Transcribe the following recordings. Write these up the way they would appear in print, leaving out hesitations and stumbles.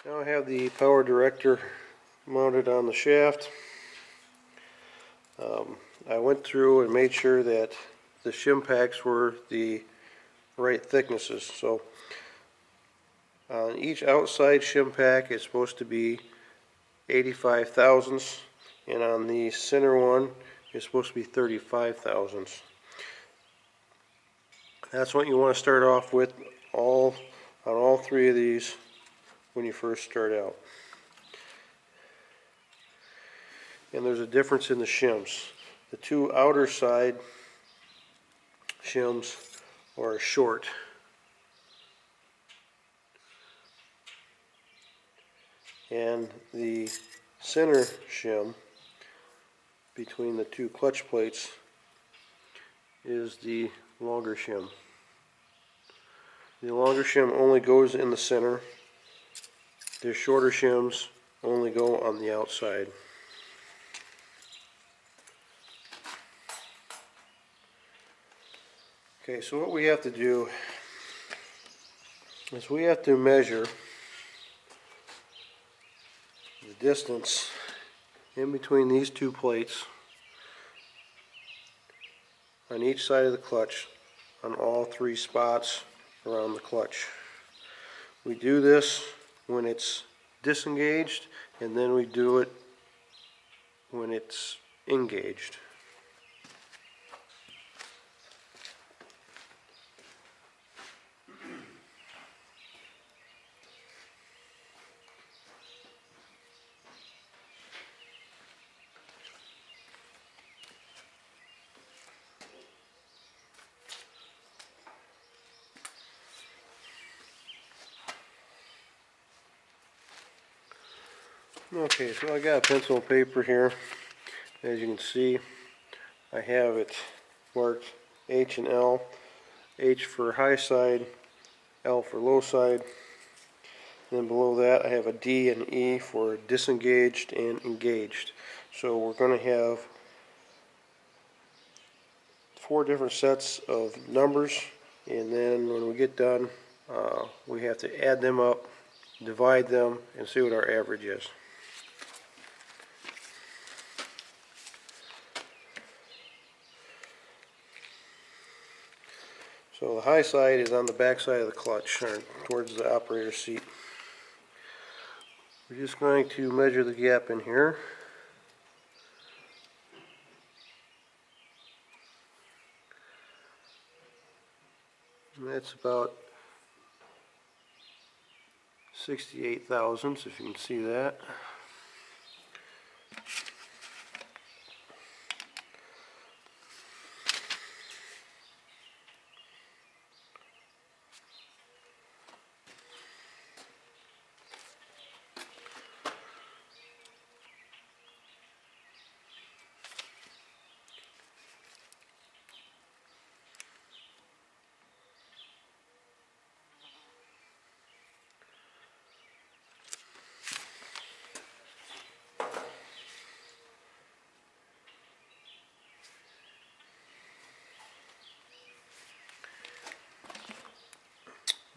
Now I have the power director mounted on the shaft. I went through and made sure that the shim packs were the right thicknesses. So on each outside shim pack it's supposed to be 85 thousandths, and on the center one it's supposed to be 35 thousandths. That's what you want to start off with on all three of these when you first start out. And there's a difference in the shims. The two outer side shims are short, and the center shim between the two clutch plates is the longer shim. The longer shim only goes in the center. The shorter shims only go on the outside. Okay, so what we have to do is we have to measure the distance in between these two plates on each side of the clutch on all three spots around the clutch. We do this when it's disengaged, and then we do it when it's engaged. Okay, so I got pencil and paper here. As you can see, I have it marked H and L. H for high side, L for low side. Then below that I have a D and E for disengaged and engaged. So we're going to have 4 different sets of numbers, and then when we get done we have to add them up, divide them, and see what our average is. So the high side is on the back side of the clutch, or towards the operator's seat. We're just going to measure the gap in here. And that's about 68 thousandths, if you can see that.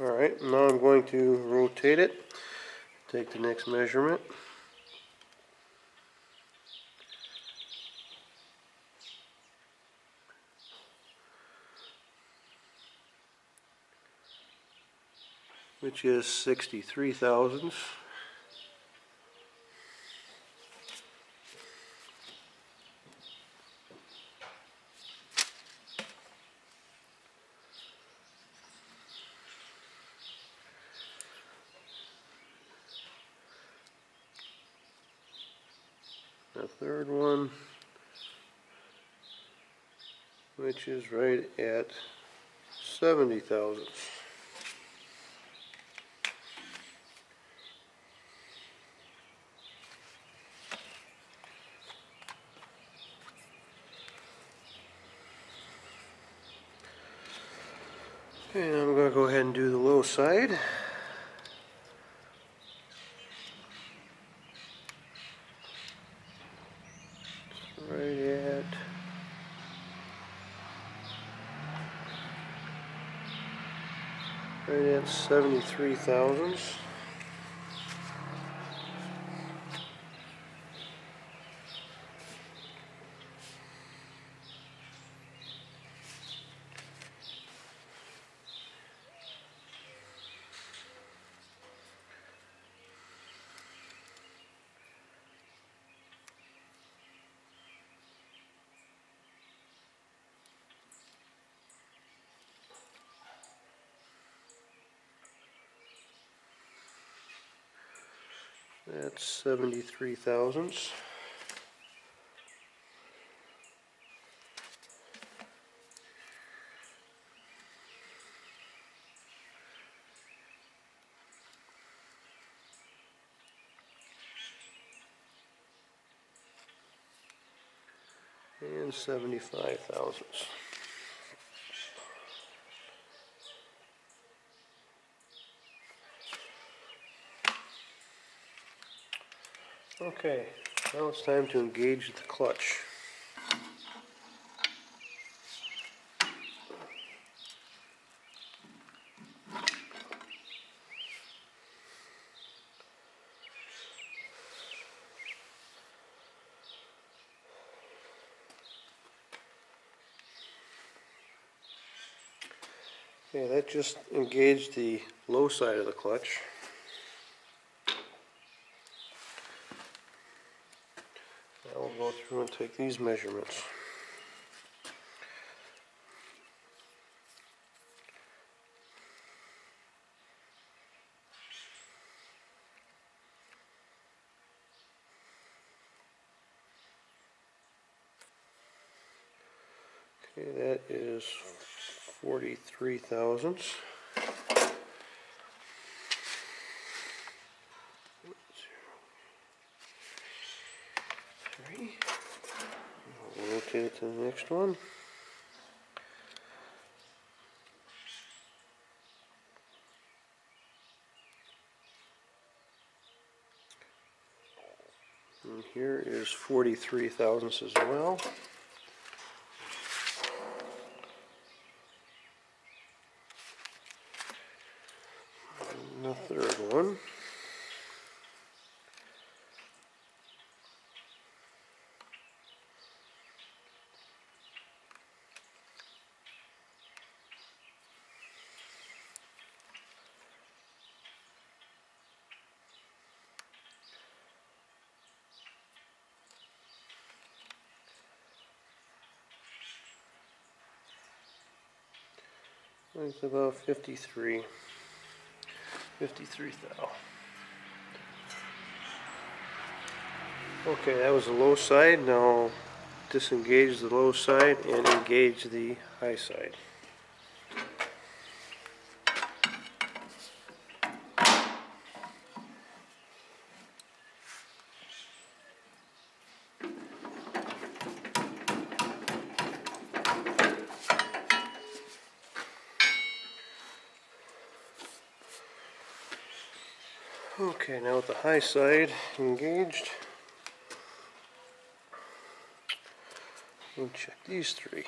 Alright, now I'm going to rotate it, take the next measurement. Which is 63 thousandths. The third one, which is right at 70 thousandths. And I'm going to go ahead and do the low side. Right at 73 thousandths. That's 73 thousandths. And 75 thousandths. Okay, now it's time to engage the clutch. Okay, that just engaged the low side of the clutch. Now we'll go through and take these measurements. Okay, that is 43 thousandths. We'll rotate it to the next one. And here is 43 thousandths as well. And the third one. It's about 53 thou. Okay, that was the low side. Now disengage the low side and engage the high side. Okay, now with the high side engaged, we'll check these three.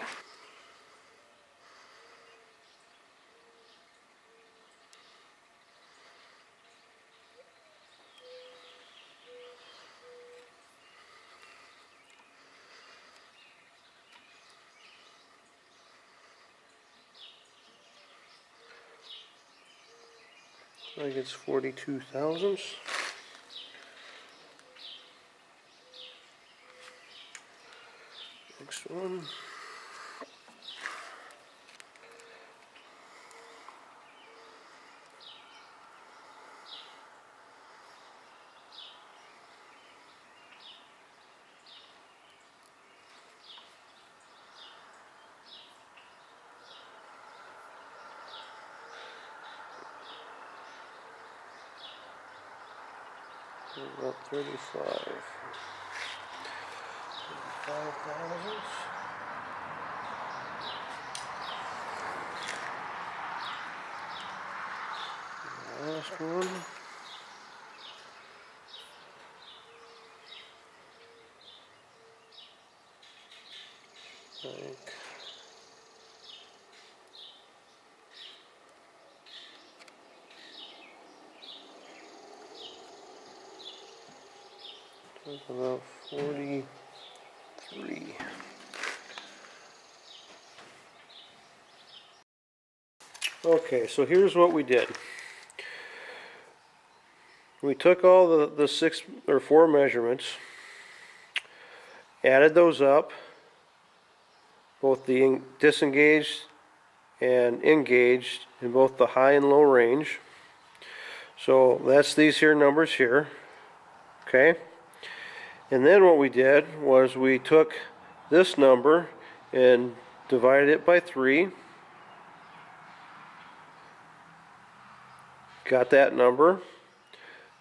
I think it's 42 thousandths. Next one. About 35 thousandths. Last one. Like about 43. Okay, so here's what we did. We took all the 6 or 4 measurements, added those up, both the disengaged and engaged in both the high and low range. So that's these here numbers here. Okay? And then what we did was we took this number and divided it by 3. Got that number.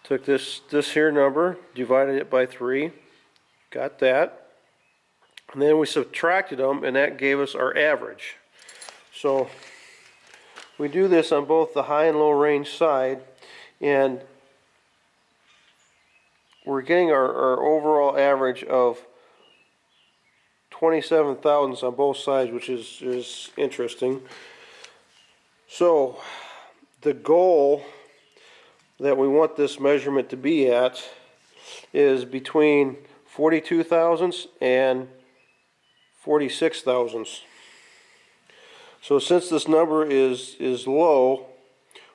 Took this here number, divided it by 3. Got that. And then we subtracted them, and that gave us our average. So we do this on both the high and low range side, and we're getting our overall average of 27 thousandths on both sides, which is interesting. So the goal that we want this measurement to be at is between 42 thousandths and 46 thousandths. So since this number is low,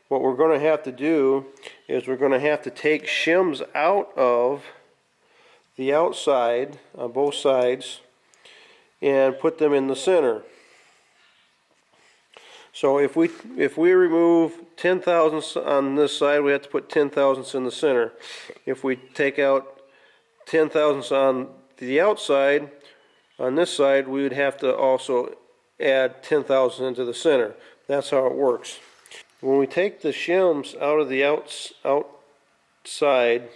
what we're going to have to do is we're going to have to take shims out of the outside on both sides and put them in the center. So if we remove 10 thousandths on this side, we have to put 10 thousandths in the center. If we take out 10 thousandths on the outside, on this side, we would have to also add 10 thousandths into the center. That's how it works. When we take the shims out of the outside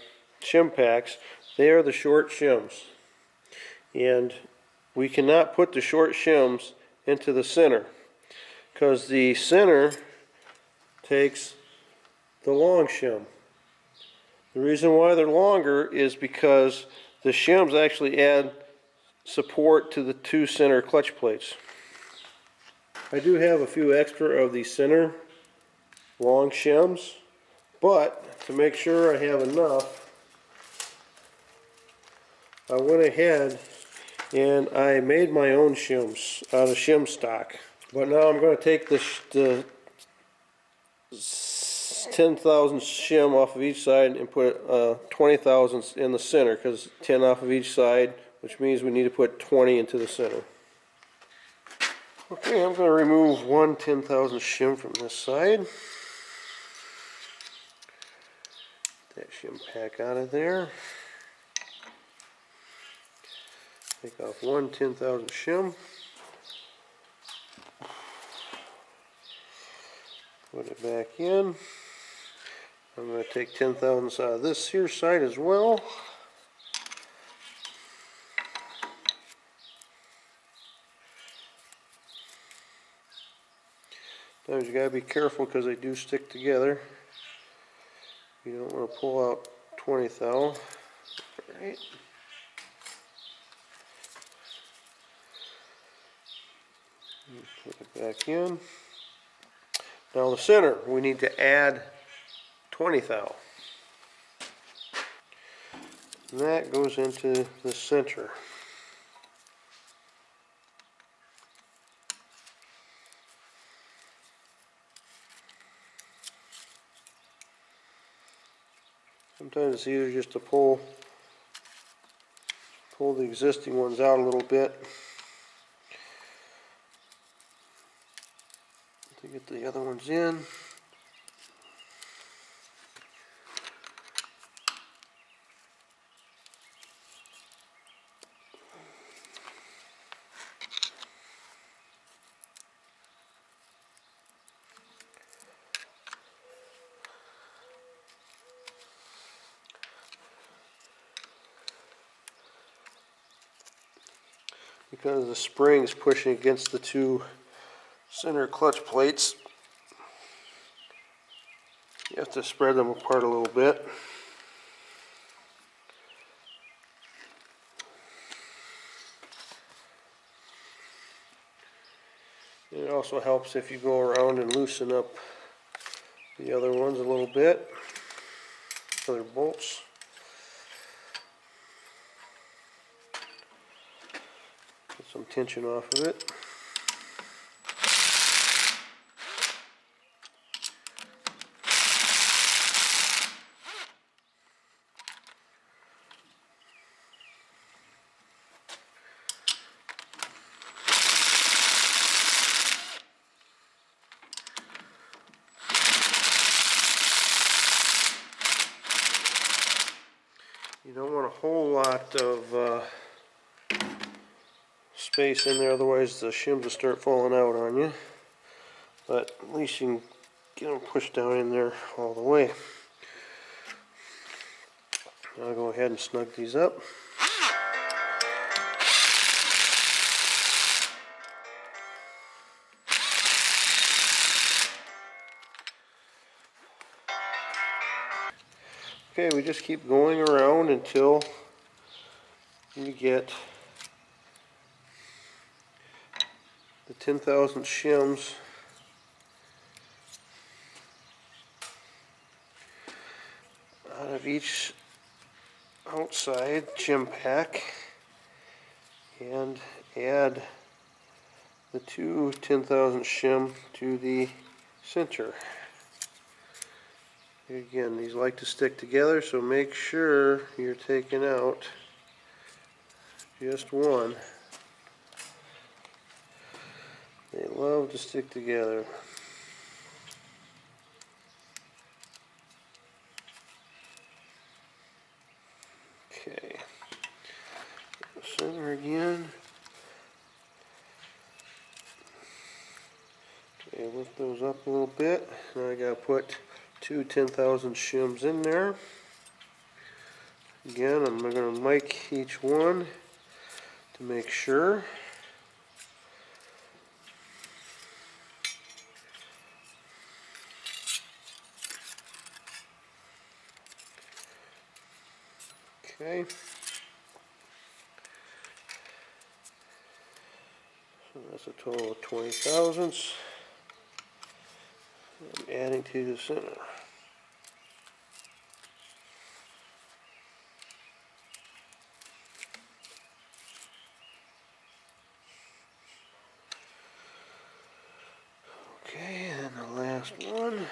shim packs, they are the short shims. And we cannot put the short shims into the center, because the center takes the long shim. The reason why they're longer is because the shims actually add support to the 2 center clutch plates. I do have a few extra of the center long shims, but to make sure I have enough, I went ahead and I made my own shims out of shim stock. But now I'm going to take the 10 thousandths shim off of each side and put 20 thousandths in the center, because 10 off of each side, which means we need to put 20 into the center. Okay, I'm going to remove one 10 thousandths shim from this side. That shim pack out of there. Take off one 10 thousandths shim. Put it back in. I'm going to take 10 thousandths out of this here side as well. Sometimes you gotta be careful because they do stick together. You don't want to pull out 20 thou. Right. Put it back in. Now the center, we need to add 20 thou. And that goes into the center. Sometimes it's easier just to pull the existing ones out a little bit to get the other ones in. Because the spring is pushing against the 2 center clutch plates, you have to spread them apart a little bit. And it also helps if you go around and loosen up the other ones a little bit, other bolts. Get some tension off of it. You don't want a whole lot of space in there, otherwise the shims will start falling out on you. But at least you can get them pushed down in there all the way. I'll go ahead and snug these up. Okay, we just keep going around until you get the 10,000 shims out of each outside shim pack, and add the two 10,000 shim to the center. Again, these like to stick together, so make sure you're taking out just one. They love to stick together. Okay, center again. Okay, lift those up a little bit. Now I gotta put two 10,000 shims in there. Again, I'm going to mic each one to make sure. Okay. So that's a total of 20 thousandths. I'm adding to the center. Okay, and the last one.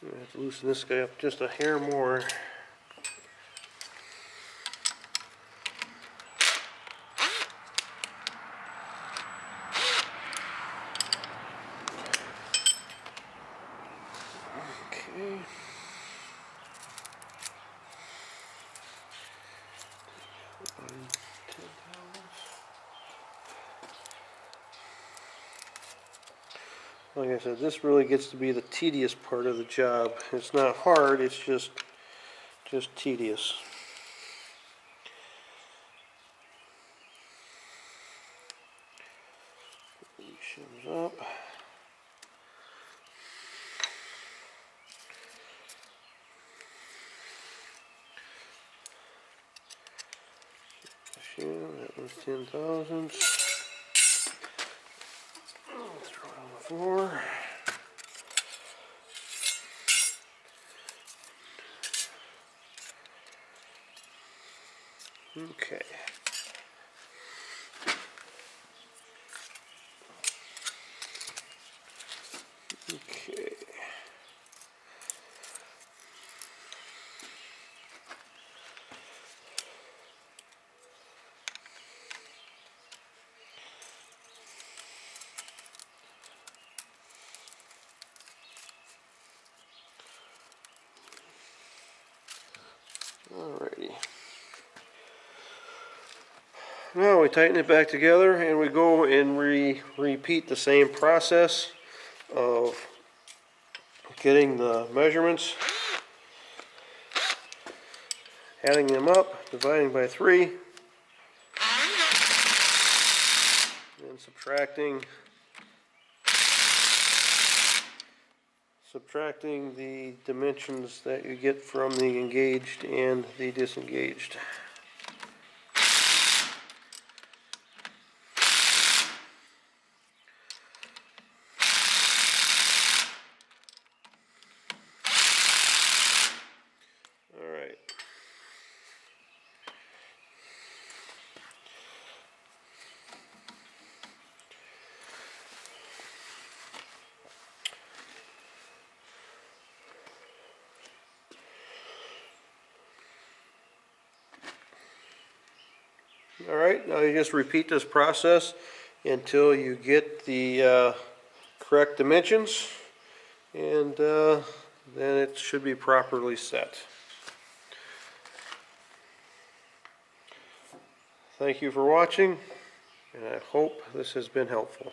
I have to loosen this guy up just a hair more. Okay. Like I said, this really gets to be the tedious part of the job. It's not hard, it's just tedious. Shims up. Shim, that was 10 thousandths. Throw it on the floor. Okay. Okay. Alrighty. Now we tighten it back together and we go and repeat the same process of getting the measurements, adding them up, dividing by 3, and subtracting the dimensions that you get from the engaged and the disengaged. Alright, now you just repeat this process until you get the correct dimensions, and then it should be properly set. Thank you for watching, and I hope this has been helpful.